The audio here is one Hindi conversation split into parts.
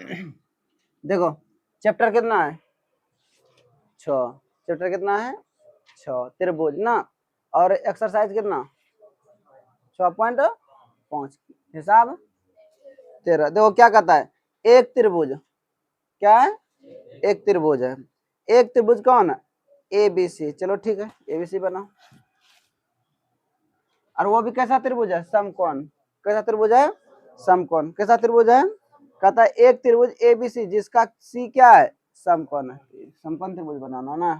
देखो चैप्टर कितना है 6, चैप्टर कितना है 6 त्रिभुज ना, और एक्सरसाइज कितना 6.5 हिसाब 13। देखो क्या कहता है, एक त्रिभुज क्या है, एक त्रिभुज है, एक त्रिभुज कौन है ए बी सी, चलो ठीक है ए बी सी बनाओ, और वो भी कैसा त्रिभुज है समकोण, कैसा त्रिभुज है समकोण, कैसा त्रिभुज है, कहता है एक त्रिभुज ए बी सी जिसका सी क्या है समकोण है, समकोण त्रिभुज बनाना ना।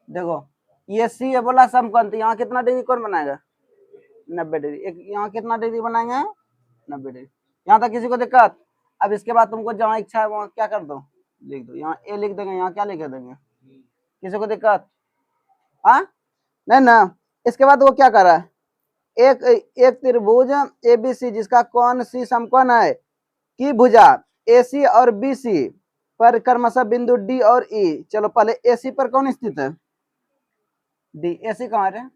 देखो ये सी है बोला समकोण, तो यहाँ कितना डिग्री कौन बनाएगा 90 डिग्री, एक यहाँ कितना डिग्री बनाएंगे 90 डिग्री, यहाँ तक किसी को दिक्कत। अब इसके बाद तुमको जहाँ इच्छा है वहाँ क्या कर दो लिख दो, यहाँ ए लिख देंगे, यहाँ क्या लिख देंगे, किसी को दिक्कत हाँ नहीं ना। इसके बाद वो क्या कर रहा है, एक एक त्रिभुज एबीसी जिसका कोण सी समकोण है की भुजा एसी और बीसी पर क्रमशः बिंदु डी और ई, चलो पहले एसी पर कौन स्थित है डी, एसी कहाँ है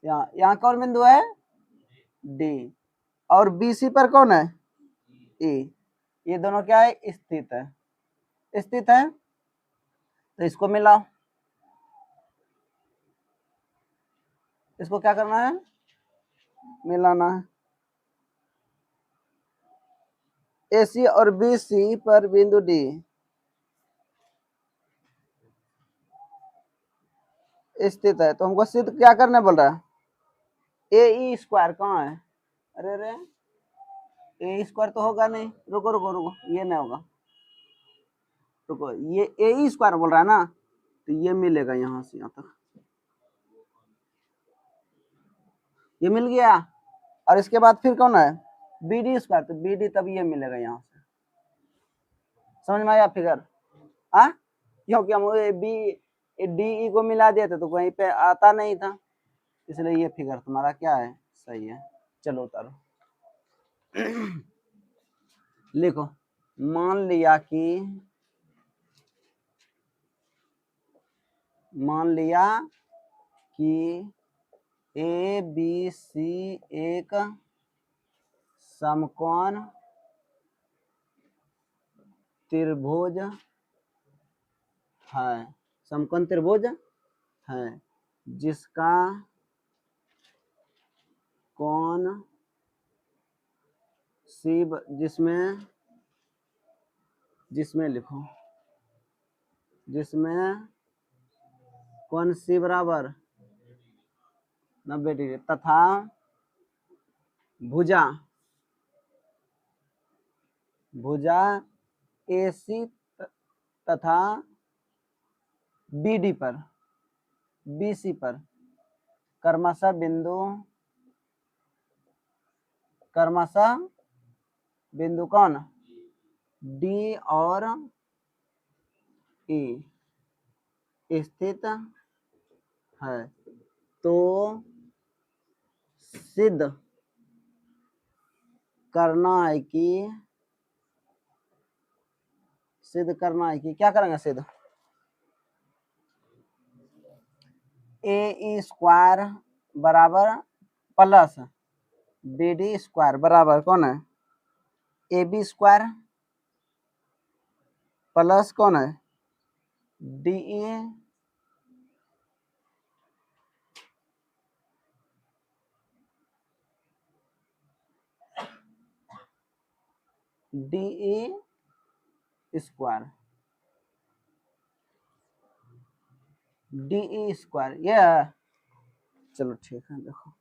यहाँ, यहाँ कौन बिंदु है डी, और बीसी पर कौन है ई, ये दोनों क्या है स्थित है, स्थित है, तो इसको मिलाओ, इसको क्या करना है मिलाना है, एसी और बीसी पर बिंदु डी स्थित है, तो हमको सिद्ध क्या करने बोल रहा है, ए ई स्क्वायर कहाँ है, अरे रे ए स्क्वायर तो होगा नहीं, रुको रुको रुको ये नहीं होगा, रुको ये ए ई स्क्वायर बोल रहा है ना, तो ये मिलेगा यहाँ से यहाँ तक, ये मिल गया, और इसके बाद फिर कौन है बी डी स्क्वायर, तो बी डी तब ये मिलेगा यहाँ से, समझ में आया फिगर हाँ, क्योंकि हम बी डी ई को मिला दिए थे तो कहीं पे आता नहीं था, इसलिए ये फिगर तुम्हारा क्या है सही है। चलो उतारो लिखो, मान लिया कि ए बी सी एक समकोण त्रिभुज है, समकोण त्रिभुज है जिसका कोण सी जिसमें लिखो, जिसमें कोण सी बराबर 90 डिग्री तथा भुजा एसी तथा बीडी पर बीसी पर क्रमशः बिंदु कौन डी और ई स्थित है, तो सिद्ध करना है कि क्या करेंगे सिद्ध, ए ई स्क्वायर बराबर प्लस बी डी स्क्वायर बराबर कौन है ए बी स्क्वायर प्लस कौन है D E square D square, ये चलो ठीक है देखो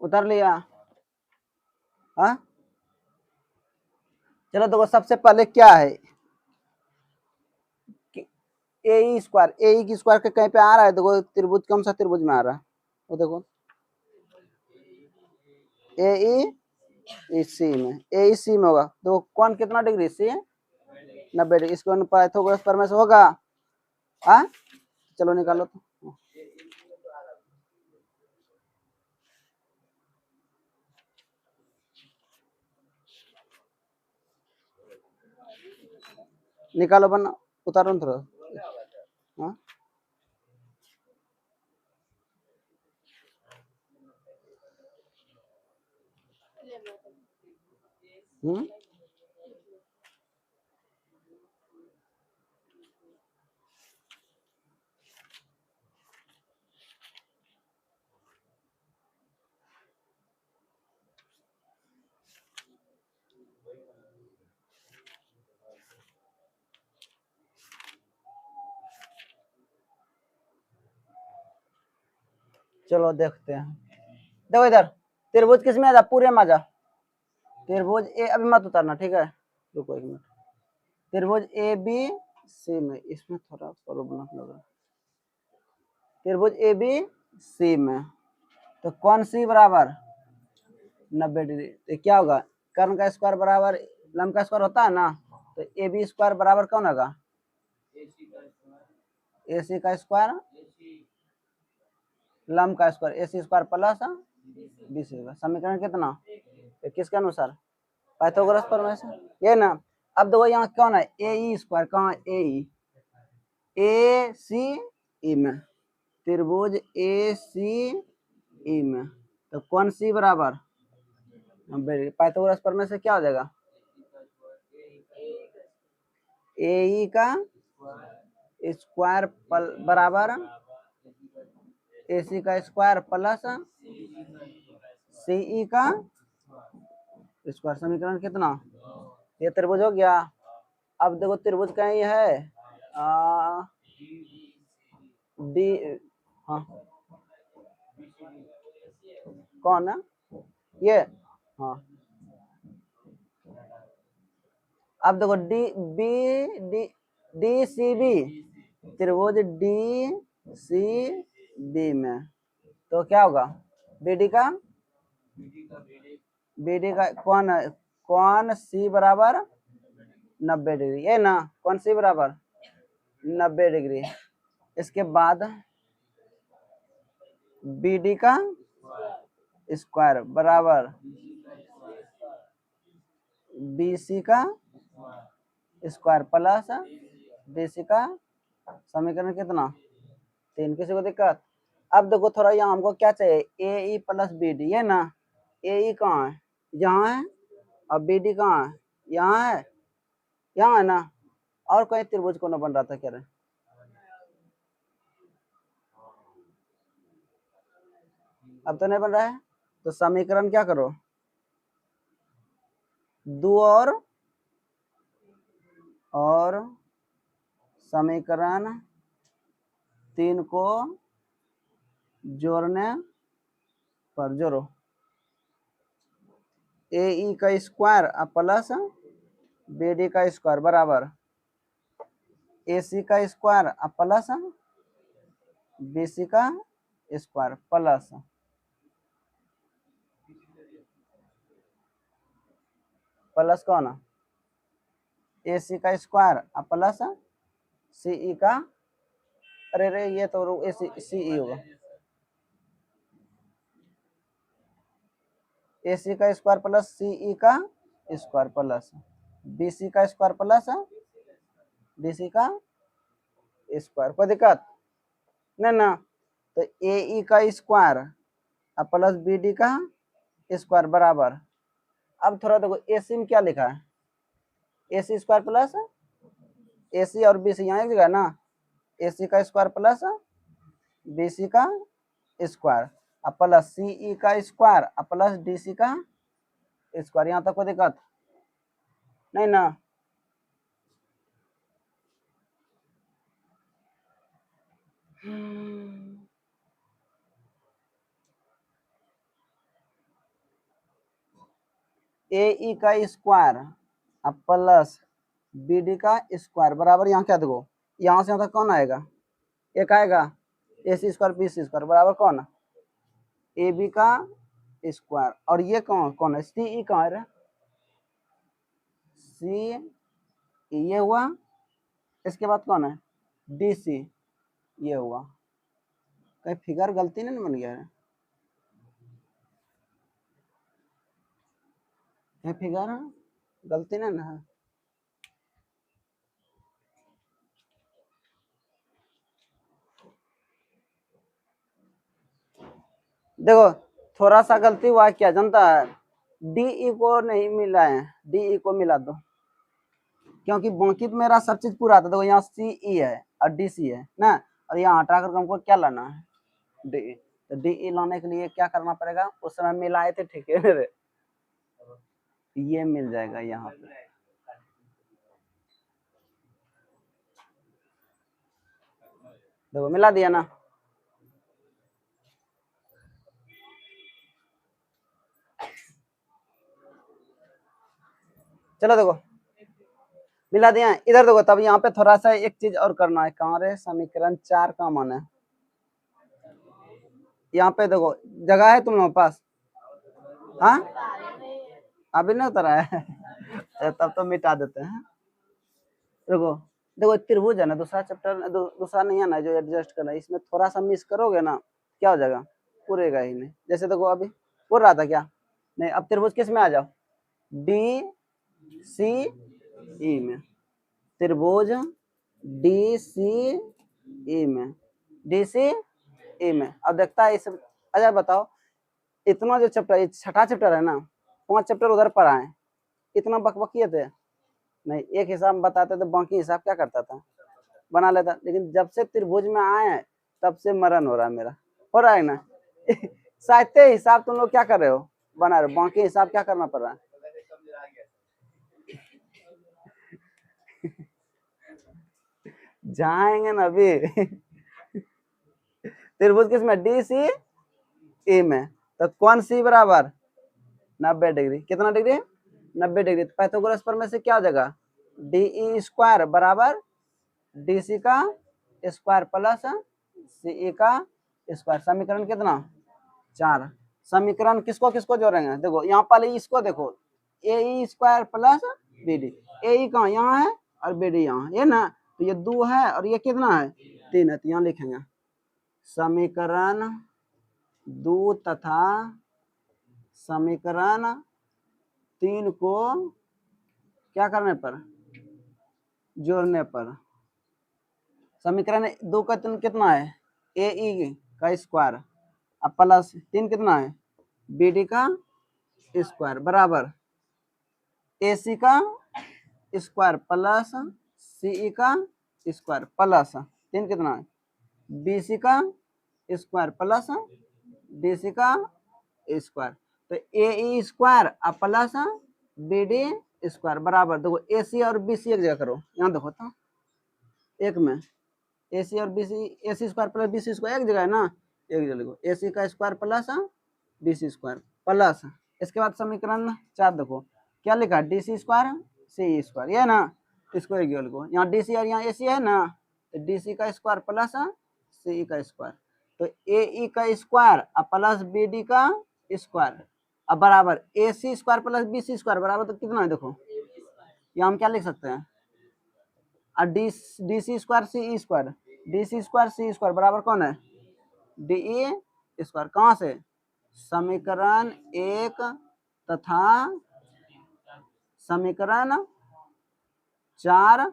उतर लिया हाँ, चलो देखो सबसे पहले क्या है ए स्क्वायर, ए की स्क्वायर के कहीं पे आ रहा है, देखो त्रिभुज कौन सा त्रिभुज में आ रहा है वो देखो ए सी में, ए सी में होगा, देखो कौन कितना डिग्री सी 90 डिग्री, इसको पाइथागोरस प्रमेय से होगा हाँ, चलो निकालो तो निकालो बना, उतारो न थोड़ा। हाँ हम्म चलो देखते हैं। देखो इधर, त्रिभुज किस में आ जा, पूरे में आ जा। त्रिभुज ए, अभी मत उतारना ठीक है, रुको 1 मिनट। त्रिभुज ए बी सी में, इसमें थोड़ा प्रॉब्लम लग रहा है। त्रिभुज ए बी सी में, तो कौन सी बराबर 90 डिग्री, तो क्या होगा, कर्ण का स्क्वायर बराबर लंब का स्क्वायर होता है ना, तो ए बी स्क्वायर बराबर कौन होगा, ए सी का स्क्वायर लंब का स्क्वायर, ए सी स्क्वायर प्लस बी सी। समीकरण कितना, तो किसके अनुसार, पाइथागोरस प्रमेय से, ये ना। अब देखो यहाँ कौन है, ए ई स्क्वायर, कहाँ है ए सी ई में, त्रिभुज ए सी ई में, तो कौन सी बराबर, पाइथागोरस प्रमेय से क्या हो जाएगा, ए ई का स्क्वायर बराबर ए सी का स्क्वायर प्लस सी ई का स्क्वायर। समीकरण कितना, ये त्रिभुज हो गया। अब देखो त्रिभुज कहीं है डी, हाँ कौन है ये, हाँ। अब देखो D B D D C B, त्रिभुज डी सी बी में, तो क्या होगा, बीडी का कौन है, कौन सी बराबर 90 डिग्री, ये ना, कौन सी बराबर 90 डिग्री। इसके बाद बीडी का स्क्वायर बराबर बीसी का स्क्वायर प्लस बीसी का, समीकरण कितना 3। किसी को दिक्कत, अब देखो थोड़ा यहाँ हमको क्या चाहिए, ए ई प्लस बी डी, है ना, ए ई कहाँ है, यहाँ है, और बी डी कहाँ है, यहाँ है, यहाँ है ना, और कहीं त्रिभुज को न बन रहा था कह रहे, अब तो नहीं बन रहा है, तो समीकरण क्या करो, 2 और समीकरण 3 को जोड़ने पर जोड़ो, ए ई का स्क्वायर प्लस बी डी का स्क्वायर बराबर ए सी का स्क्वायर प्लस बी सी का स्क्वायर प्लस कौन, ए सी का स्क्वायर प्लस सी ई का, अरे रे ये तो ए सी सी ई होगा, ए सी का स्क्वायर प्लस सी ई का स्क्वायर प्लस बी सी का स्क्वायर प्लस डी सी का स्क्वायर, कोई दिक्कत नहीं ना, तो ए ई का स्क्वायर प्लस बी डी का स्क्वायर बराबर, अब थोड़ा देखो ए सी में क्या लिखा है, ए सी स्क्वायर प्लस ए सी और बी सी यहाँ एक जगह ना, ए सी का स्क्वायर प्लस बी सी का स्क्वायर प्लस सी ई का स्क्वायर प्लस डी सी का स्क्वायर, यहाँ तक कोई दिक्कत नहीं ना। ए ई का स्क्वायर प्लस बी डी का स्क्वायर बराबर, यहाँ क्या देखो, यहाँ से यहाँ तक कौन आएगा, एक आएगा, ए C square B C square बराबर कौन, ए बी का स्क्वायर, और ये कौन कौन है, सी ई कहाँ है, सी ये हुआ, इसके बाद कौन है, डी सी, ये हुआ, कहीं फिगर गलती नहीं बन गया है, ये फिगर गलती नहीं ना है, देखो थोड़ा सा गलती हुआ क्या जानता है, डी को नहीं मिला है, डी को मिला दो, क्योंकि बाकी तो मेरा सब चीज पूरा था। देखो यहाँ सी ई है और डी सी है ना, और यहाँ हटा कर हमको क्या लाना है, डी। तो डी लाने के लिए क्या करना पड़ेगा, उस समय मिलाए थे ठीक है, ये मिल जाएगा यहाँ पे। देखो मिला दिया ना, चलो देखो मिला दिया। इधर देखो तब यहाँ पे थोड़ा सा एक चीज और करना है, कहाँ रे, समीकरण 4 का मान है, यहाँ पे देखो जगह है तुम लोगों के पास, हाँ अभी नहीं उतरा है तब तो मिटा देते हैं। देखो देखो त्रिभुज है ना, दूसरा चैप्टर दूसरा नहीं है ना जो एडजस्ट करना है, इसमें थोड़ा सा मिस करोगे ना क्या हो जाएगा, पूरेगा ही नहीं। जैसे देखो अभी पूर रहा था क्या, नहीं। अब त्रिभुज किस में आ जाओ, डी सी ई में, त्रिभुज डी सी ई में, डी सी ई में। अब देखता है इस, अच्छा बताओ इतना जो चैप्टर छठा चैप्टर है ना, 5 चैप्टर उधर पर आए, इतना बकबकिए थे नहीं, एक हिसाब बताते थे, बाकी हिसाब क्या करता था, बना लेता। लेकिन जब से त्रिभुज में आए हैं तब से मरण हो रहा है मेरा, हो रहा है ना साहित्य हिसाब तुम लोग क्या कर रहे हो, बना रहे हो, बाकी हिसाब क्या करना पड़ रहा है जाएंगे ना अभी त्रिभुज किसमें, डी सी ए में, तो कौन सी बराबर 90 डिग्री, कितना डिग्री 90 डिग्री। तो पाइथागोरस प्रमेय से क्या हो जाएगा, डी ई स्क्वायर बराबर डी सी का स्क्वायर प्लस सी ई का स्क्वायर। समीकरण कितना 4। समीकरण किसको किसको जोड़ेंगे, देखो यहाँ पहले इसको देखो, ए E square plus B D, ए ई कहाँ यहाँ है और बी डी यहाँ है ना, तो ये 2 है और ये कितना है 3 है, तो यहाँ लिखेंगे समीकरण 2 तथा समीकरण 3 को क्या करने पर, जोड़ने पर। समीकरण 2 का 3 कितना है, ए ई का स्क्वायर अब प्लस 3 कितना है बी डी का स्क्वायर बराबर ए सी का स्क्वायर प्लस सी ई का स्क्वायर प्लस 3 कितना है बी सी का स्क्वायर प्लस डी सी का स्क्वायर। तो ए ई स्क्वायर अब प्लस बी डी स्क्वायर बराबर, देखो ए सी और बी सी एक जगह करो, यहाँ देखो तो एक में ए सी और B C, A C square plus B C square एक जगह है ना, एक जगह लिखो ए सी का square plus B C square plus, इसके बाद समीकरण 4 देखो क्या लिखा D C square C square, ये ना, इसको एक जगह लिखो, यहाँ डी सी और यहाँ ए सी है ना, तो डी सी का स्क्वायर प्लस सी का स्क्वायर, तो ए ई का स्क्वायर अब प्लस बी डी का स्क्वायर अब बराबर A C square plus B C square बराबर, तो कितना है देखो, यहाँ हम क्या लिख सकते हैं, और D C square C square, D C square C square बराबर कौन है डी ई स्क्वायर, कहाँ से, समीकरण 1 तथा समीकरण 4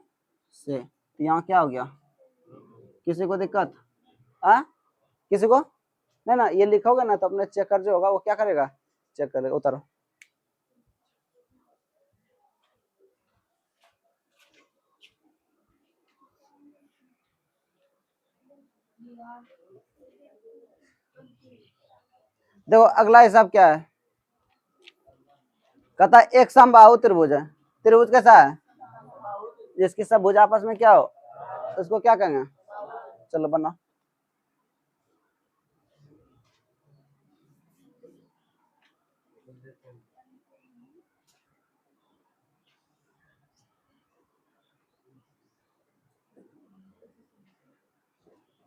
से। तो यहाँ क्या हो गया, किसी को दिक्कत किसी को नहीं ना, ये लिखोगे ना तो अपने चेकर जो होगा वो क्या करेगा, चेक करेगा। उतारो देखो अगला हिसाब क्या है, कहता है एक समबाहु त्रिभुज है, त्रिभुज कैसा है जिसकी सब भुज आपस में क्या हो, उसको क्या कहेंगे, चलो बना।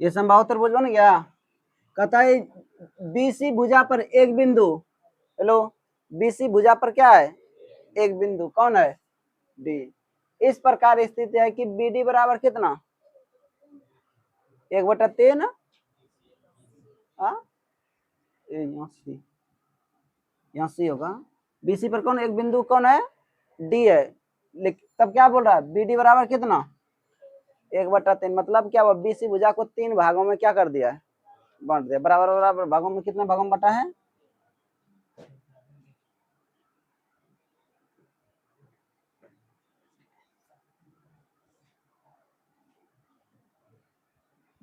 ये समबाहु त्रिभुज बन गया, कहता है बीसी भुजा पर एक बिंदु, हेलो बीसी भुजा पर क्या है एक बिंदु, कौन है डी। इस प्रकार स्थिति है कि बी डी बराबर कितना 1/3, यहाँ सी होगा, बीसी पर कौन एक बिंदु कौन है डी है, तब क्या बोल रहा है बी डी बराबर कितना 1/3, मतलब क्या हुआ बीसी भुजा को 3 भागों में क्या कर दिया है बांट दिया, बराबर बराबर भागों में कितने भागों में बटा है?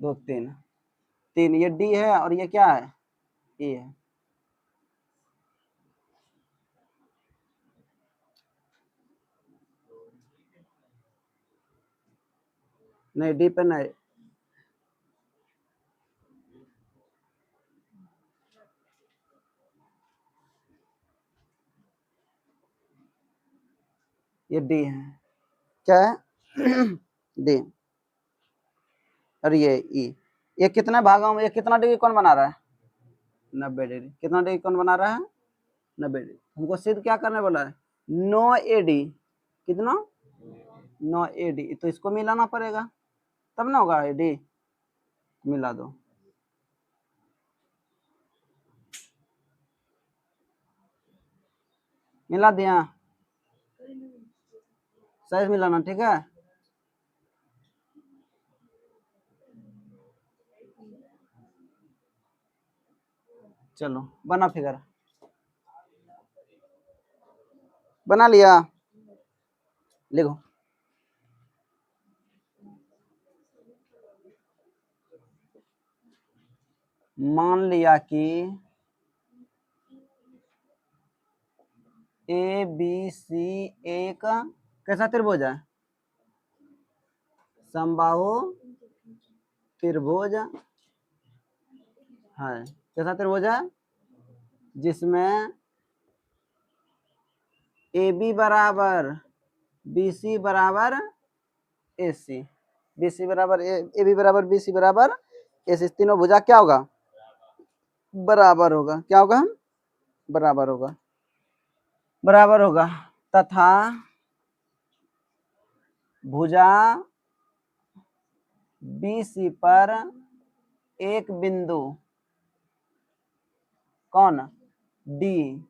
दो तीन, तीन, ये डी है और ये क्या है? ई है। नहीं, डी पे नहीं, ये डी है। क्या है? डी। और ये ई। ये कितने भागों में, ये कितना डिग्री कौन बना रहा है? 90 डिग्री। कितना डिग्री कौन बना रहा है? 90 डिग्री। हमको सिद्ध क्या करने बोला है? 9 एडी। कितना? 9 एडी। तो इसको मिलाना पड़ेगा तब ना होगा एडी। मिला दो। मिला दिया, सही मिलाना, ठीक है। चलो बना फिगर, बना लिया, लिखो। मान लिया कि ए बी सी एक कैसा त्रिभुज है? समबाहु त्रिभुज है। कैसा त्रिभुज है? जिसमें ए बी बराबर बी सी बराबर ए सी, बी सी बराबर ए बी बराबर बी सी बराबर ए सी, तीनों भुजा क्या होगा? बराबर होगा। क्या होगा? बराबर होगा, बराबर होगा। तथा भुजा बी सी पर एक बिंदु कौन? डी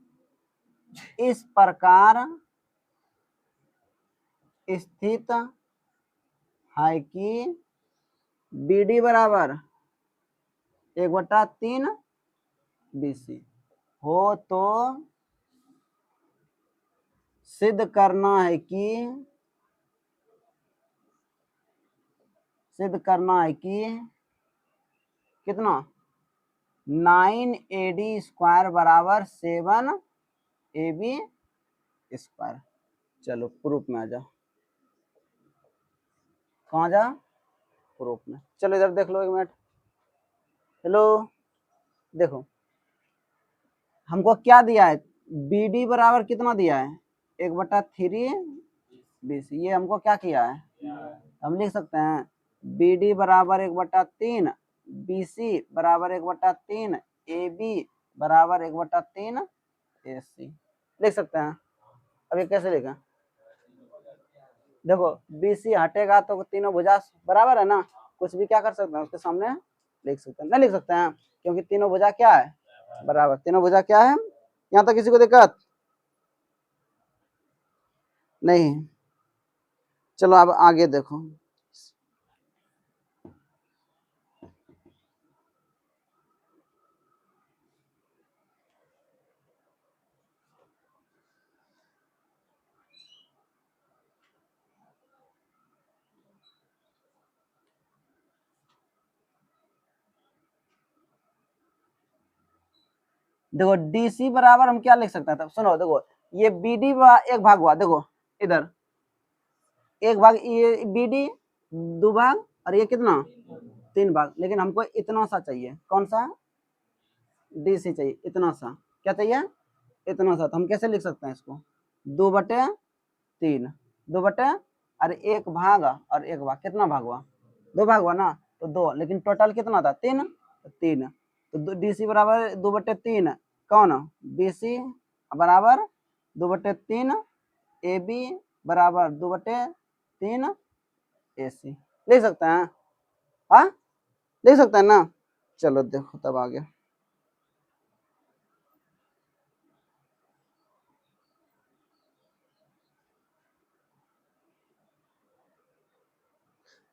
इस प्रकार स्थित है कि बी डी बराबर 1/3 बी सी हो, तो सिद्ध करना है कि कितना? 9 AD स्क्वायर बराबर 7 AB स्क्वायर। चलो प्रूफ में आ जाओ। कहाँ जा? प्रूफ में। चलो इधर देख लो एक मिनट। हेलो, देखो हमको क्या दिया है? बी डी बराबर कितना दिया है? 1/3 BC। ये हमको क्या किया है? हम लिख सकते हैं बी डी बराबर 1/3, BC बराबर 1/3, AB बराबर 1/3 AC। लिख सकते हैं। अब ये कैसे लिखा? देखो BC हटेगा तो तीनों भुजा बराबर है ना, कुछ भी क्या कर सकते हैं उसके सामने लिख सकते हैं। नहीं लिख सकते हैं क्योंकि तीनों भुजा क्या है? बराबर। तीनों भुजा क्या है? यहाँ तक किसी को दिक्कत नहीं? चलो अब आगे देखो। देखो DC बराबर हम क्या लिख सकते हैं तब? सुनो देखो, ये BD एक भाग हुआ, देखो इधर एक भाग, ये BD दो भाग, और ये कितना? 3 भाग। लेकिन हमको इतना सा चाहिए। कौन सा? DC चाहिए, इतना सा। क्या चाहिए? इतना सा। तो हम कैसे लिख सकते हैं इसको? 2/3, 2 और 1 भाग और 1 भाग, कितना भाग हुआ? 2 भाग हुआ ना, तो 2, लेकिन टोटल कितना था? 3, तो 3। तो DC बराबर 2/3 कौन? BC बराबर 2/3, AB बराबर 2/3 AC। लिख सकते हैं? हाँ लिख सकते हैं ना। चलो देखो तब आ गया।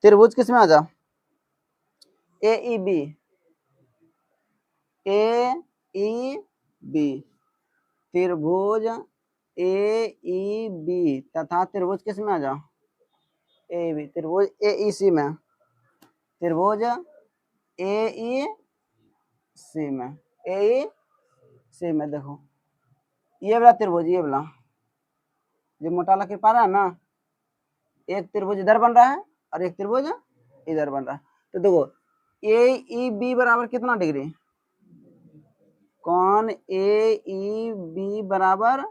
त्रिभुज किसमें आ जा? AEB, ए ई बी, त्रिभुज ए ई बी तथा त्रिभुज किस में आ जाओ, ए बी, त्रिभुज ए ई सी में, त्रिभुज ए ई सी में, ए ई सी में देखो ये वाला त्रिभुज, ये वाला जो मोटा लकीर पा रहा है ना, एक त्रिभुज इधर बन रहा है और एक त्रिभुज इधर बन रहा है। तो देखो ए ई बी बराबर कितना डिग्री, कौन ए ई बी बराबर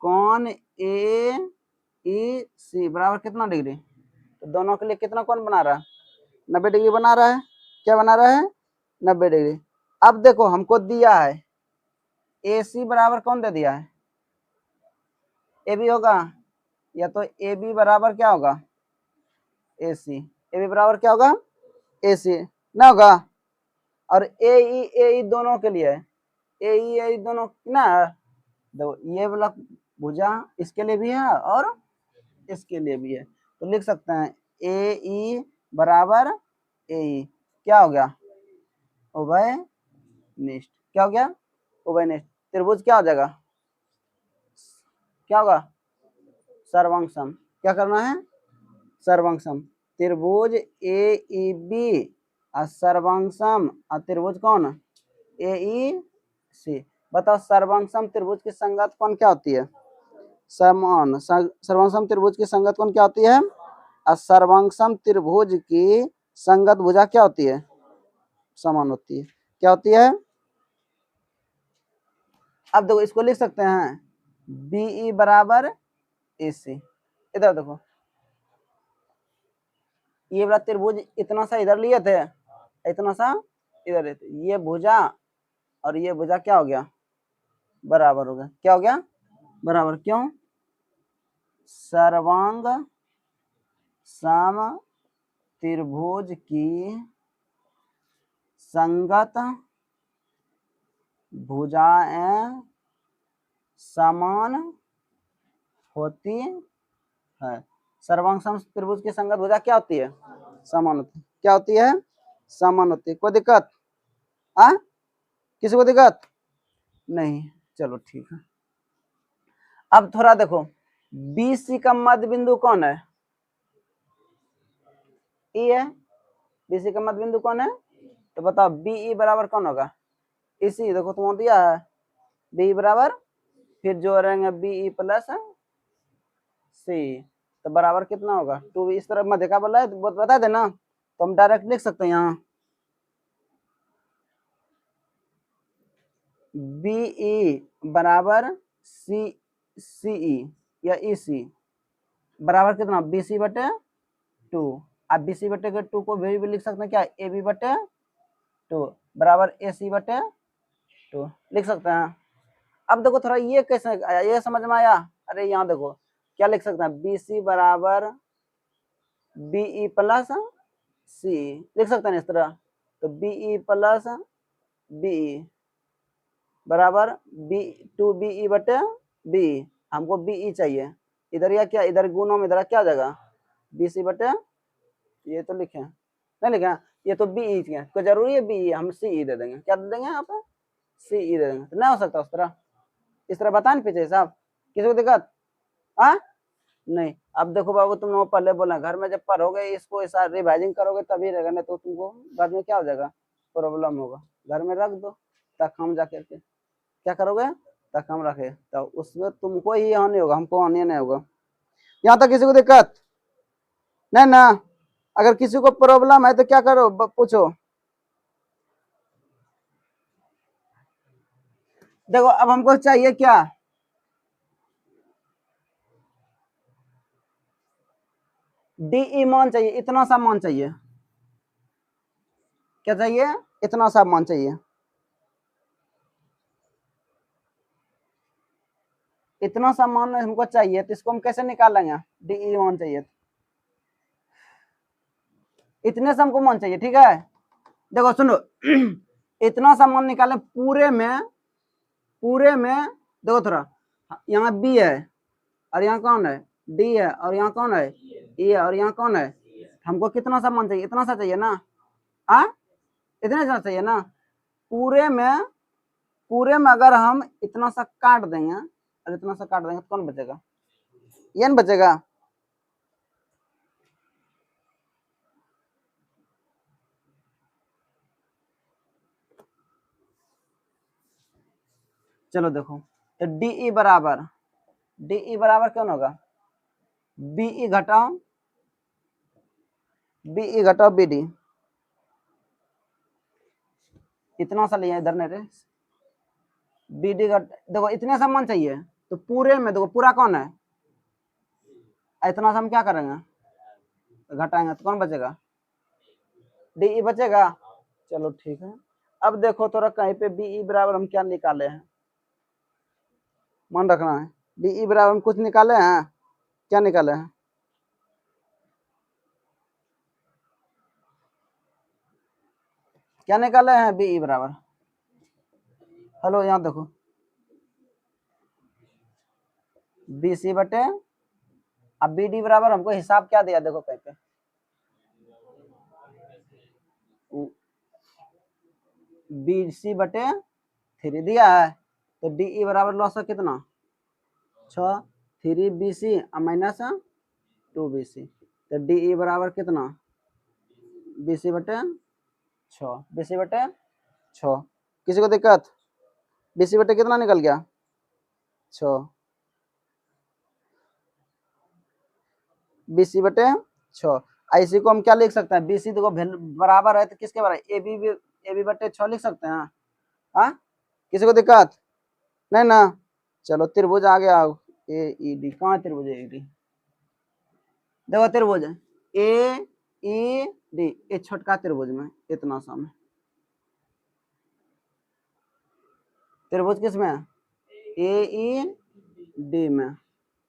कौन ए ई सी बराबर कितना डिग्री, तो दोनों के लिए कितना कौन बना रहा है, 90 डिग्री बना रहा है। क्या बना रहा है, 90 डिग्री। अब देखो हमको दिया है ए सी बराबर कौन दे दिया है, ए बी होगा, या तो ए बी बराबर क्या होगा, ए सी, ए बी बराबर क्या होगा, ए सी ना होगा। और ए ई दोनों के लिए है, ए ई दोनों ना, देखो ये वाला भुजा इसके लिए भी है और इसके लिए भी है, तो लिख सकते हैं ए ई बराबर ए ई, क्या हो गया, उभयनिष्ठ। क्या हो गया, उभयनिष्ठ। त्रिभुज क्या हो जाएगा, क्या होगा, सर्वांगसम। क्या करना है, सर्वांगसम। त्रिभुज ए ई बी और सर्वांगसम, और त्रिभुज कौन, ए ई सी। बताओ सर्वांगसम त्रिभुज की संगत कौन क्या होती है, समान। सर्वांगसम त्रिभुज की संगत कौन क्या होती है, और सर्वांगसम त्रिभुज की संगत भुजा क्या होती है, समान होती है। क्या होती है, अब देखो इसको लिख सकते हैं बीई बराबर ए सी। इधर देखो ये वाला त्रिभुज इतना सा इधर लिए थे, इतना सा इधर लिए थे, ये भुजा और ये भुजा क्या हो गया, बराबर हो गया। क्या हो गया, बराबर। क्यों, सर्वांग सम त्रिभुज की संगत भुजाएं समान होती है। सर्वांग सम त्रिभुज की संगत भुजा क्या होती है, समान होती है। क्या होती है, समान होती है। कोई दिक्कत, किसी को दिक्कत नहीं, चलो ठीक है। अब थोड़ा देखो बी सी का मध्य बिंदु कौन है, ई है। बी सी का मध्य बिंदु कौन है, तो बताओ बीई बराबर कौन होगा, इसी देखो तुम दिया है बी बराबर, फिर जो रहेंगे बीई प्लस सी, तो बराबर कितना होगा 2। इस तरफ मध्य का बोला है तो बता देना, तो हम डायरेक्ट लिख सकते हैं यहाँ बीई बराबर सी सीई या ई सी बराबर कितना, बी सी बटे 2। आप बी सी बटे के 2 को भी लिख सकते हैं क्या, ए बी बटे 2 बराबर ए सी बटे 2 लिख सकते हैं। अब देखो थोड़ा ये कैसे आया, ये समझ में आया। अरे यहाँ देखो क्या लिख सकते हैं, बी सी बराबर बीई प्लस सी लिख सकते हैं इस तरह, तो बीई प्लस बीई बराबर बी 2 बीई बटे बी, हमको बीई चाहिए इधर, या क्या इधर गुणों में इधर क्या हो जाएगा, बी सी बटे, ये तो लिखे नहीं लिखे, ये तो बीई है, कोई जरूरी है बीई, हम सी दे देंगे। क्या दे देंगे यहाँ पे, सी दे देंगे, तो नहीं हो सकता उस तरह, इस तरह बता नहीं पीछे साहब, किसी को दिक्कत नहीं। अब देखो बाबू तुम लोग पहले बोला घर में जब पढ़ोगे इसको ऐसा रिवाइजिंग करोगे तभी रहेगा, नहीं तो तुमको बाद में क्या हो जाएगा, प्रॉब्लम होगा। घर में रख दो तक हम जाकर के क्या करोगे, तक हम रखे, तो उसमें तुमको ही हानि होगा, हमको हानि नहीं होगा। यहाँ तक किसी को दिक्कत नहीं ना, अगर किसी को प्रॉब्लम है तो क्या करो, पूछो। देखो अब हमको चाहिए क्या, डी मान चाहिए, इतना सा मान चाहिए। क्या चाहिए, इतना सा मान चाहिए, इतना सा मान हमको चाहिए, तो इसको हम कैसे निकालेंगे, डी मान चाहिए, इतने से हमको मान चाहिए। ठीक है देखो सुनो इतना सा मान निकाले पूरे में, देखो थोड़ा यहाँ बी है और यहाँ कौन है, डी है, और यहाँ कौन है, ए है, और यहाँ कौन है, हमको कितना सा मान चाहिए, इतना सा चाहिए ना, इतने सा चाहिए ना। पूरे में अगर हम इतना सा काट देंगे और इतना सा काट देंगे तो कौन बचेगा? ये न बचेगा। चलो देखो, तो DE बराबर कौन होगा? BE घटाओ BD। इतना सा लिया इधर नहीं रे, BD देखो इतने सा मान चाहिए, तो पूरे में देखो पूरा कौन है? इतना सा हम क्या करेंगे? घटाएंगे तो कौन बचेगा? DE बचेगा। चलो ठीक है। अब देखो थोड़ा कहीं पे BE बराबर हम क्या निकाले हैं, मन रखना है। BE बराबर हम कुछ निकाले हैं, क्या निकाले हैं? क्या निकाले हैं BE बराबर? हेलो यहाँ देखो, BC बटे, अब BD बराबर हमको हिसाब क्या दिया देखो कहीं पे, BC बटे 3 दिया है, तो DE बराबर लॉस है कितना? 6, 3BC माइनस 2BC, तो DE बराबर कितना? BC बटे 6, BC बटे 6। किसी को दिक्कत? BC बटे कितना निकल गया? 6, BC बटे 6। इसी को हम क्या लिख सकते हैं? BC देखो बराबर है तो किसके बराबर? AB बटे 6 लिख सकते हैं। हाँ, किसी को दिक्कत नहीं ना? चलो त्रिभुज आ गया, AED। कहाँ है त्रिभुज AED? देखो त्रिभुज AED, ये छोटका त्रिभुज में इतना सा में, त्रिभुज किस में? AED में।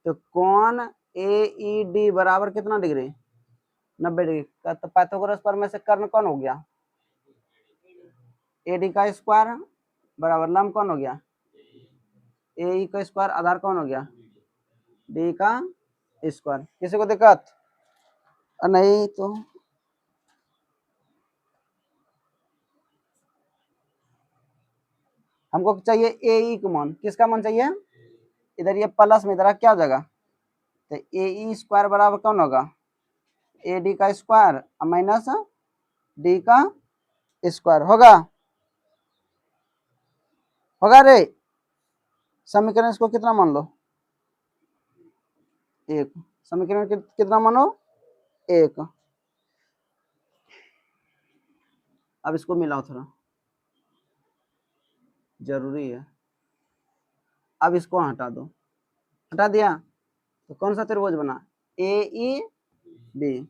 तो कौन AED बराबर कितना डिग्री? 90 डिग्री। तो पाइथागोरस प्रमेय से कर्ण कौन हो गया? AD का स्क्वायर बराबर लंब कौन हो गया? AE का स्क्वायर, आधार कौन हो गया? D का स्क्वायर। किसी को दिक्कत नहीं? तो हमको चाहिए AE का मान। किसका मान चाहिए? इधर ये प्लस में, इधर क्या हो जाएगा? तो AE स्क्वायर बराबर कौन होगा? AD का स्क्वायर माइनस D का स्क्वायर होगा रे। समीकरण इसको कितना मान लो? 1। समीकरण कितना मानो? 1। अब इसको मिलाओ थोड़ा, जरूरी है। अब इसको हटा दो, हटा दिया तो कौन सा त्रिभुज बना? AEB।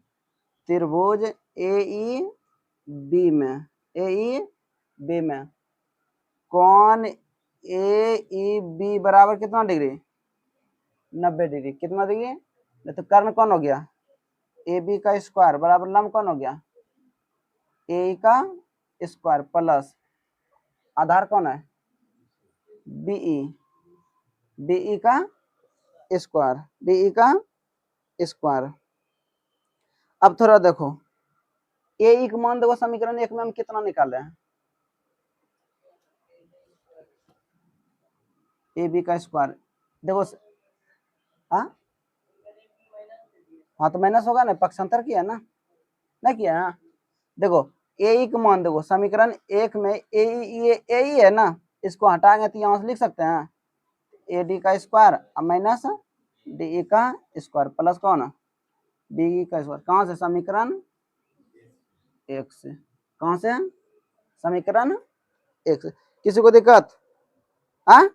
त्रिभुज AEB में कौन AEB बराबर कितना डिग्री? 90 डिग्री। कितना डिग्री? तो कर्ण कौन हो गया? AB का स्क्वायर बराबर लंब कौन हो गया? AE का स्क्वायर प्लस आधार कौन है? BE का स्क्वायर। अब थोड़ा देखो, AE का मान देखो, समीकरण 1 में हम कितना निकाले हैं? AB का स्क्वायर देखो, हाँ तो माइनस होगा ना, पक्षांतर किया ना, नहीं किया ना? देखो AE का मान देखो, समीकरण 1 में AE है ना, इसको हटाएंगे तो यहाँ से लिख सकते हैं AD का स्क्वायर माइनस DE का स्क्वायर प्लस कौन? BE का स्क्वायर। कहाँ से? समीकरण 1 से। कहाँ से? समीकरण 1 से। किसी को दिक्कत? हाँ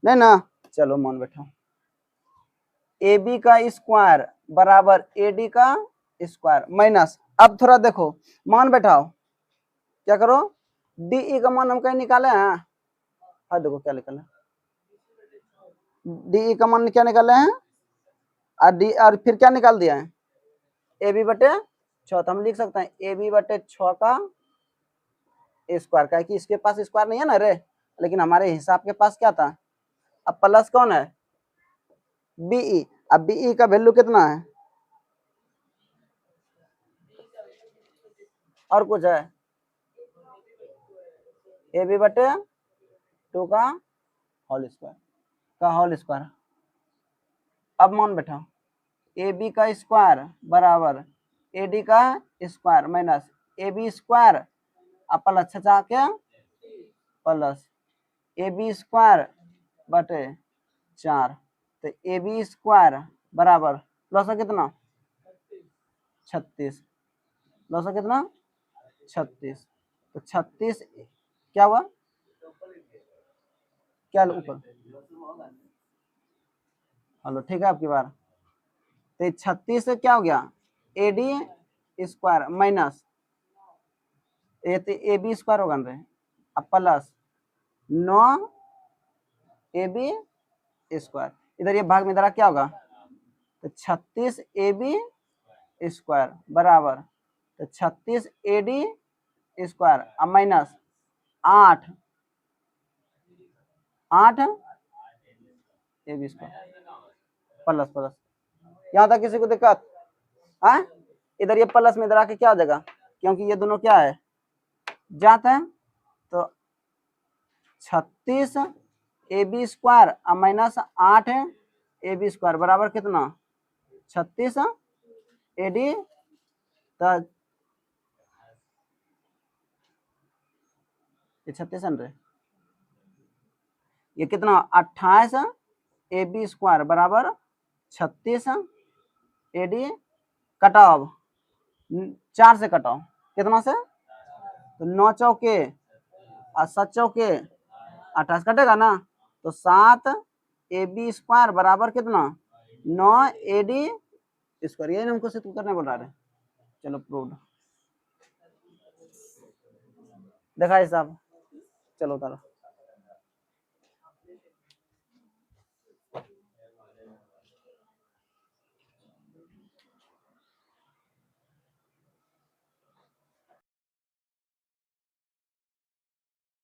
नहीं ना? चलो मान बैठो, AB का स्क्वायर बराबर AD का स्क्वायर माइनस, अब थोड़ा देखो मान बैठाओ, क्या करो? DE का मान हम कहीं निकाले हैं? हाँ देखो क्या निकाले, DE का मान क्या निकाले हैं? और फिर क्या निकाल दिया है? AB बटे 6। तो हम लिख सकते हैं AB बटे 6 का स्क्वायर, का कि इसके पास स्क्वायर नहीं है ना रे, लेकिन हमारे हिसाब के पास क्या था? अब प्लस कौन है? BE। अब BE का वैल्यू कितना है? और कुछ है? ए बी बटे 2 का होल स्क्वायर। अब मान बैठा ए बी का स्क्वायर बराबर ए डी का square minus A B square अब प्लस छचा के प्लस ए बी स्क्वायर बटे 4 तो ए बी स्क्वायर बराबर प्लस कितना 36 प्लस कितना 36 तो 36 क्या हुआ क्या ऊपर हेलो ठीक है आपकी बार तो 36 से क्या हो गया A D square minus A B square होगा ना अब प्लस 9 ए बी स्क्वायर इधर ये भाग में इधर क्या होगा तो 36 ए बी स्क्वायर बराबर तो 36 ए डी स्क्वायर अब minus 8 A B square plus plus यहाँ तक किसी को दिक्कत है इधर ये प्लस में इधर आके क्या हो जाएगा क्योंकि ये दोनों क्या है जाते हैं तो 36 ए बी स्क्वायर और माइनस 8 ए बी स्क्वायर बराबर कितना 36 ए डी तो ये 36 है ये कितना 28 ए बी स्क्वायर बराबर 36 ए डी कटाओ 4 से कटाओ कितना से तो 9 चौके और 7 चौके 28 कटेगा ना तो 7 ए बी स्क्वायर बराबर कितना 9 ए डी स्क्वायर यही हमको सिद्ध करने बोल रहा है चलो प्रूव्ड देखा साहब चलो उतारो